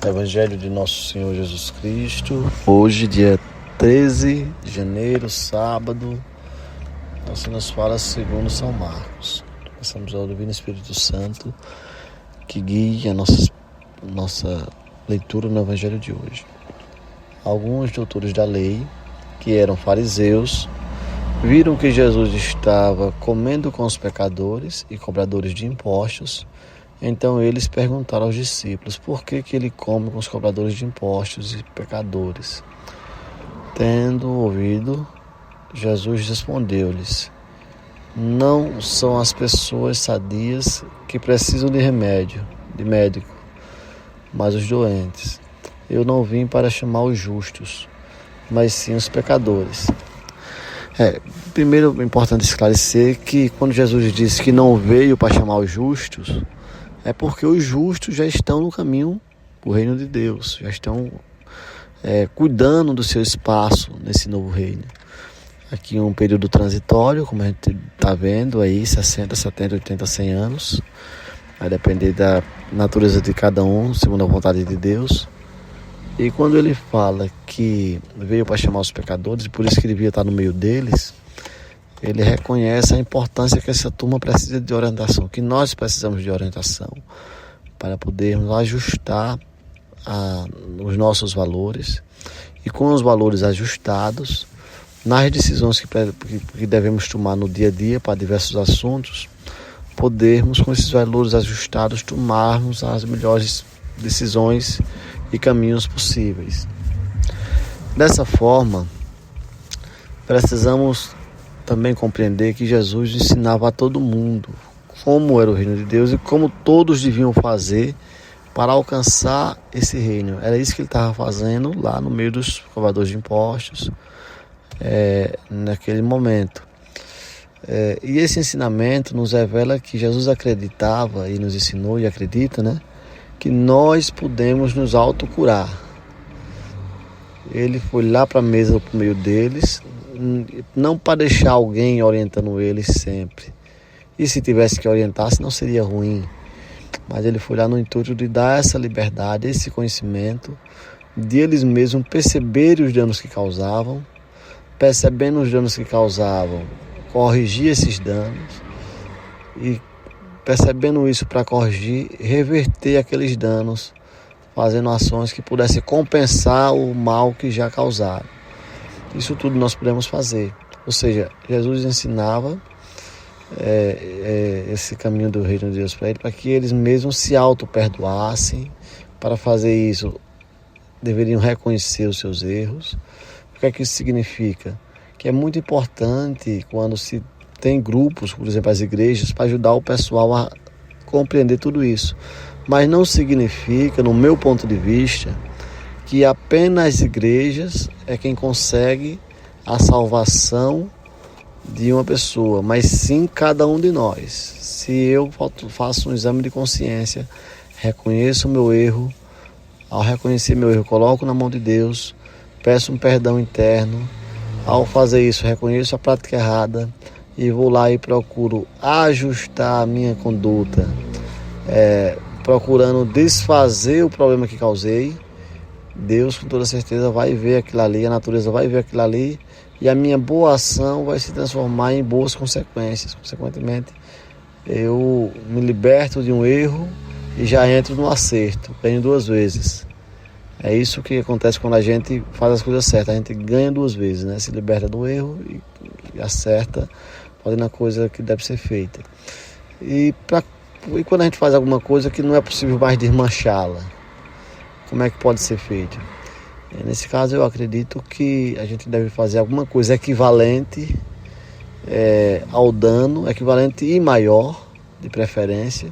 Evangelho de Nosso Senhor Jesus Cristo. Hoje, dia 13 de janeiro, sábado, assim nos fala segundo São Marcos. Passamos a ouvir no Espírito Santo que guie a nossa leitura no Evangelho de hoje. Alguns doutores da lei, que eram fariseus, viram que Jesus estava comendo com os pecadores e cobradores de impostos. Então eles perguntaram aos discípulos por que ele come com os cobradores de impostos e pecadores. Tendo ouvido, Jesus respondeu-lhes: não são as pessoas sadias que precisam de remédio, de médico, mas os doentes. Eu não vim para chamar os justos, mas sim os pecadores. Primeiro é importante esclarecer que quando Jesus disse que não veio para chamar os justos, é porque os justos já estão no caminho do reino de Deus, já estão cuidando do seu espaço nesse novo reino. Aqui um período transitório, como a gente está vendo aí, 60, 70, 80, 100 anos. Vai depender da natureza de cada um, segundo a vontade de Deus. E quando ele fala que veio para chamar os pecadores, e por isso que ele devia estar no meio deles, ele reconhece a importância que essa turma precisa de orientação, que nós precisamos de orientação para podermos ajustar os nossos valores e com os valores ajustados, nas decisões que devemos tomar no dia a dia para diversos assuntos, podermos com esses valores ajustados tomarmos as melhores decisões e caminhos possíveis. Dessa forma, precisamos também compreender que Jesus ensinava a todo mundo como era o reino de Deus e como todos deviam fazer para alcançar esse reino. Era isso que ele estava fazendo lá no meio dos cobradores de impostos, naquele momento. E esse ensinamento nos revela que Jesus acreditava e nos ensinou e acredita, que nós podemos nos autocurar. Ele foi lá para a mesa por meio deles, não para deixar alguém orientando eles sempre. E se tivesse que orientar, não seria ruim. Mas ele foi lá no intuito de dar essa liberdade, esse conhecimento, de eles mesmos perceberem os danos que causavam, percebendo os danos que causavam, corrigir esses danos e percebendo isso para corrigir, reverter aqueles danos, fazendo ações que pudessem compensar o mal que já causaram. Isso tudo nós podemos fazer. Ou seja, Jesus ensinava esse caminho do reino de Deus para ele, para que eles mesmos se auto-perdoassem. Para fazer isso, deveriam reconhecer os seus erros. O que é que isso significa? Que é muito importante quando se tem grupos, por exemplo, as igrejas, para ajudar o pessoal a compreender tudo isso. Mas não significa, no meu ponto de vista, que apenas as igrejas é quem consegue a salvação de uma pessoa, mas sim cada um de nós. Se eu faço um exame de consciência, reconheço o meu erro, ao reconhecer meu erro, coloco na mão de Deus, peço um perdão interno. Ao fazer isso, reconheço a prática errada e vou lá e procuro ajustar a minha conduta, procurando desfazer o problema que causei. Deus com toda certeza vai ver aquilo ali, a natureza vai ver aquilo ali e a minha boa ação vai se transformar em boas consequências. Consequentemente, eu me liberto de um erro e já entro no acerto, ganho duas vezes. É isso que acontece quando a gente faz as coisas certas, a gente ganha duas vezes, se liberta do erro e acerta fazendo a coisa que deve ser feita. E quando a gente faz alguma coisa que não é possível mais desmanchá-la, como é que pode ser feito? Nesse caso eu acredito que a gente deve fazer alguma coisa equivalente ao dano, equivalente e maior, de preferência,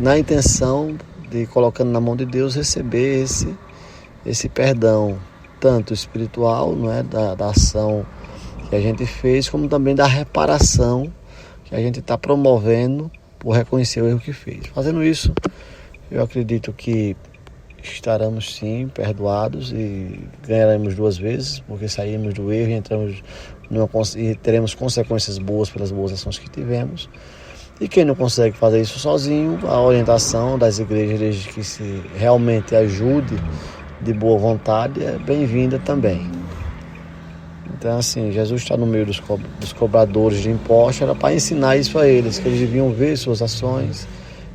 na intenção de, colocando na mão de Deus, receber esse perdão, tanto espiritual, da ação que a gente fez, como também da reparação que a gente está promovendo por reconhecer o erro que fez. Fazendo isso, eu acredito que estaremos sim perdoados e ganharemos duas vezes, porque saímos do erro e teremos consequências boas pelas boas ações que tivemos. E quem não consegue fazer isso sozinho, a orientação das igrejas que se realmente ajude de boa vontade é bem-vinda também. Então, assim, Jesus está no meio dos cobradores de impostos, era para ensinar isso a eles, que eles deviam ver suas ações,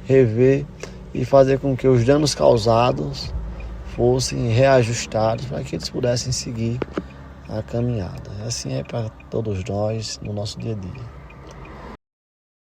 rever e fazer com que os danos causados fossem reajustados para que eles pudessem seguir a caminhada. Assim é para todos nós no nosso dia a dia.